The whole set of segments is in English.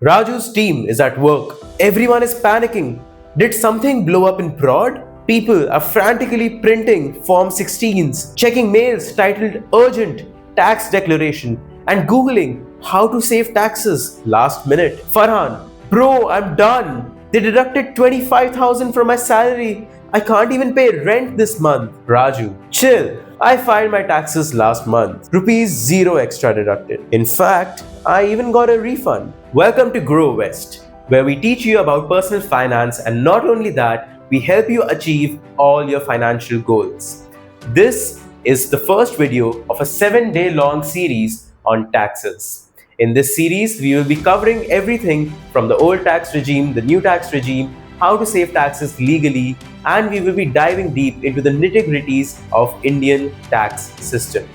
Raju's team is at work. Everyone is panicking. Did something blow up in prod? People are frantically printing Form 16s, checking mails titled Urgent Tax Declaration, and Googling how to save taxes last minute. Farhan, bro, I'm done. They deducted 25,000 from my salary. I can't even pay rent this month. Raju, chill. I filed my taxes last month. Rupees 0 extra deducted. In fact, I even got a refund. Welcome to Grow West, where we teach you about personal finance, and not only that, we help you achieve all your financial goals. This is the first video of a 7-day long series on taxes. In this series, we will be covering everything from the old tax regime, the new tax regime, how to save taxes legally, and we will be diving deep into the nitty-gritties of Indian tax system.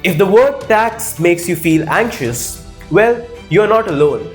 If the word tax makes you feel anxious, well, you're not alone.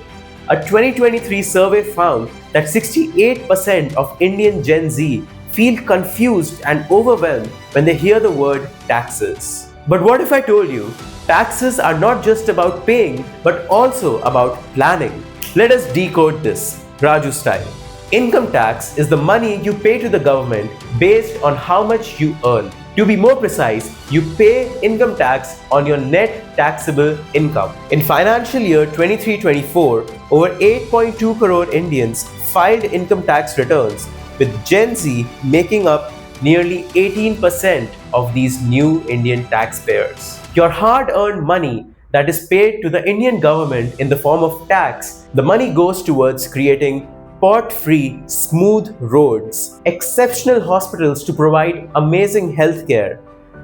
A 2023 survey found that 68% of Indian Gen Z feel confused and overwhelmed when they hear the word taxes. But what if I told you taxes are not just about paying but also about planning? Let us decode this, Raju style. Income tax is the money you pay to the government based on how much you earn. To be more precise, you pay income tax on your net taxable income. In financial year 23-24, over 8.2 crore Indians filed income tax returns, with Gen Z making up nearly 18% of these new Indian taxpayers. Your hard-earned money that is paid to the Indian government in the form of tax, the money goes towards creating pot-free, smooth roads, exceptional hospitals to provide amazing healthcare,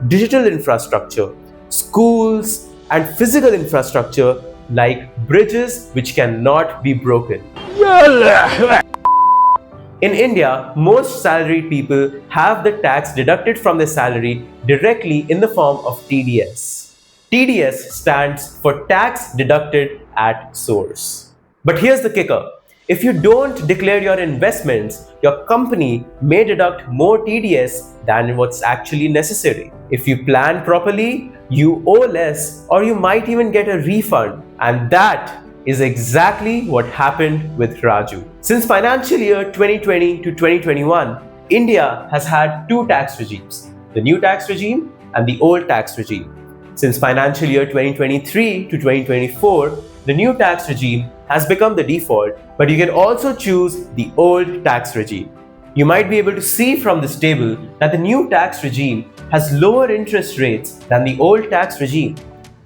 digital infrastructure, schools, and physical infrastructure like bridges which cannot be broken. In India, most salaried people have the tax deducted from their salary directly in the form of TDS. TDS stands for Tax Deducted at Source. But here's the kicker. If you don't declare your investments, your company may deduct more TDS than what's actually necessary. If you plan properly, you owe less, or you might even get a refund. And that is exactly what happened with Raju. Since financial year 2020 to 2021, India has had two tax regimes, the new tax regime and the old tax regime. Since financial year 2023 to 2024, the new tax regime has become the default, but you can also choose the old tax regime. You might be able to see from this table that the new tax regime has lower interest rates than the old tax regime.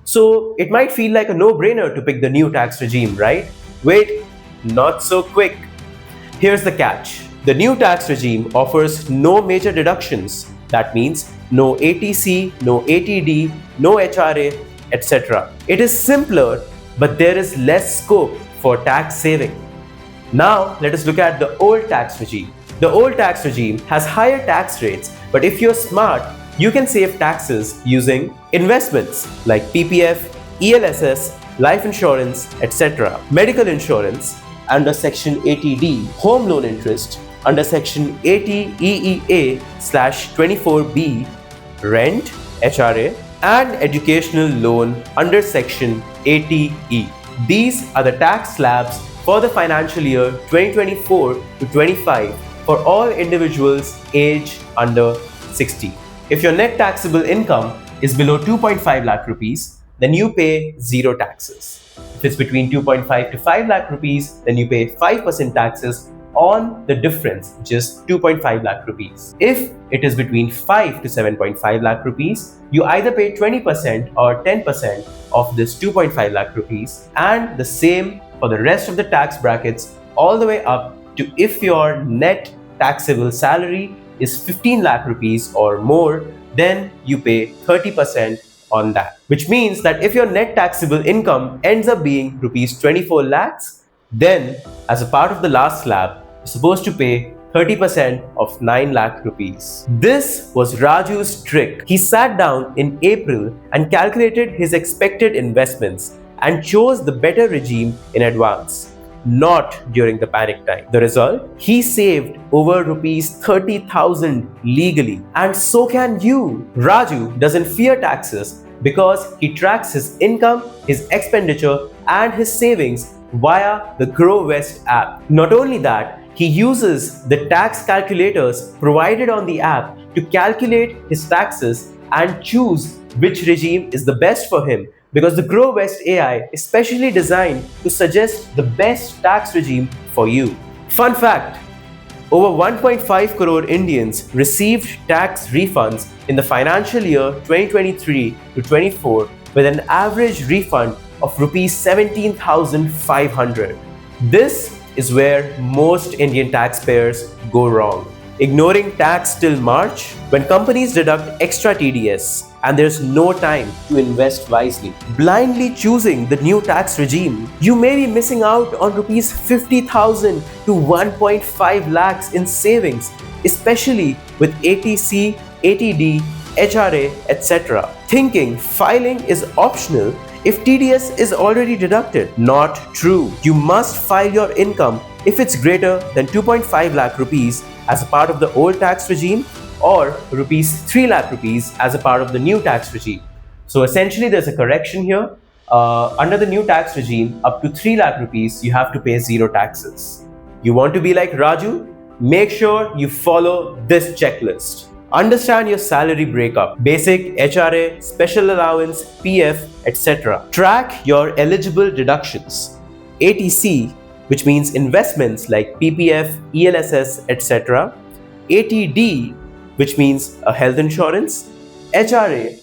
So it might feel like a no-brainer to pick the new tax regime, right? Wait, not so quick. Here's the catch. The new tax regime offers no major deductions. That means no ATC, no ATD, no HRA, etc. It is simpler, but there is less scope for tax saving. Now, let us look at the old tax regime. The old tax regime has higher tax rates, but if you're smart, you can save taxes using investments like PPF, ELSS, life insurance, etc. Medical insurance under Section 80D, home loan interest under Section 80EEA/24B, rent, HRA, and educational loan under Section 80E. These are the tax slabs for the financial year 2024 to 25 for all individuals aged under 60. If your net taxable income is below 2.5 lakh rupees, then you pay 0 taxes. If it's between 2.5 to 5 lakh rupees, then you pay 5% taxes on the difference, which is 2.5 lakh rupees. If it is between 5 to 7.5 lakh rupees, you either pay 20% or 10% of this 2.5 lakh rupees, and the same for the rest of the tax brackets all the way up to if your net taxable salary is 15 lakh rupees or more, then you pay 30% on that. Which means that if your net taxable income ends up being rupees 24 lakhs, then as a part of the last slab, you're supposed to pay 30% of 9 lakh rupees. This was Raju's trick. He sat down in April and calculated his expected investments and chose the better regime in advance, not during the panic time. The result? He saved over rupees 30,000 legally. And so can you. Raju doesn't fear taxes because he tracks his income, his expenditure, and his savings via the Grow West app. Not only that, he uses the tax calculators provided on the app to calculate his taxes and choose which regime is the best for him, because the Grow West AI is specially designed to suggest the best tax regime for you. Fun fact: over 1.5 crore Indians received tax refunds in the financial year 2023 to 24 with an average refund of rupees 17,500. This is where most Indian taxpayers go wrong. Ignoring tax till March, when companies deduct extra TDS and there's no time to invest wisely. Blindly choosing the new tax regime, you may be missing out on rupees 50,000 to 1.5 lakhs in savings, especially with ATC, ATD, HRA, etc. Thinking filing is optional if TDS is already deducted. Not true. You must file your income if it's greater than 2.5 lakh rupees as a part of the old tax regime, or rupees 3 lakh rupees as a part of the new tax regime. So essentially there's a correction here. Under the new tax regime, up to 3 lakh rupees, you have to pay zero taxes. You want to be like Raju? Make sure you follow this checklist. Understand your salary breakup, basic, HRA, special allowance, PF, etc. Track your eligible deductions. ATC, which means investments like PPF, ELSS, etc. ATD, which means a health insurance, HRA,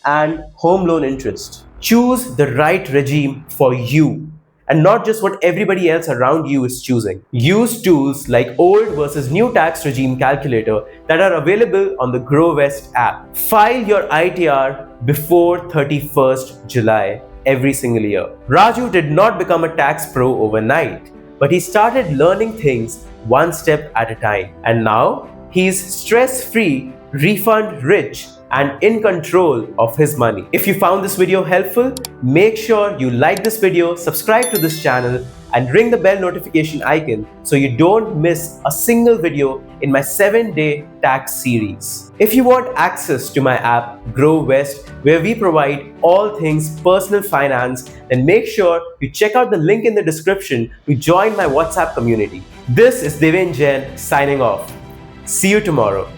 and home loan interest. Choose the right regime for you and not just what everybody else around you is choosing. Use tools like old versus new tax regime calculator that are available on the Grow West app. File your ITR before 31st July every single year. Raju did not become a tax pro overnight, but he started learning things one step at a time. And now he's stress-free, refund rich, and in control of his money. If you found this video helpful, make sure you like this video, subscribe to this channel, and ring the bell notification icon so you don't miss a single video in my 7-day tax series. If you want access to my app, Grow West, where we provide all things personal finance, then make sure you check out the link in the description to join my WhatsApp community. This is Deven Jain signing off. See you tomorrow.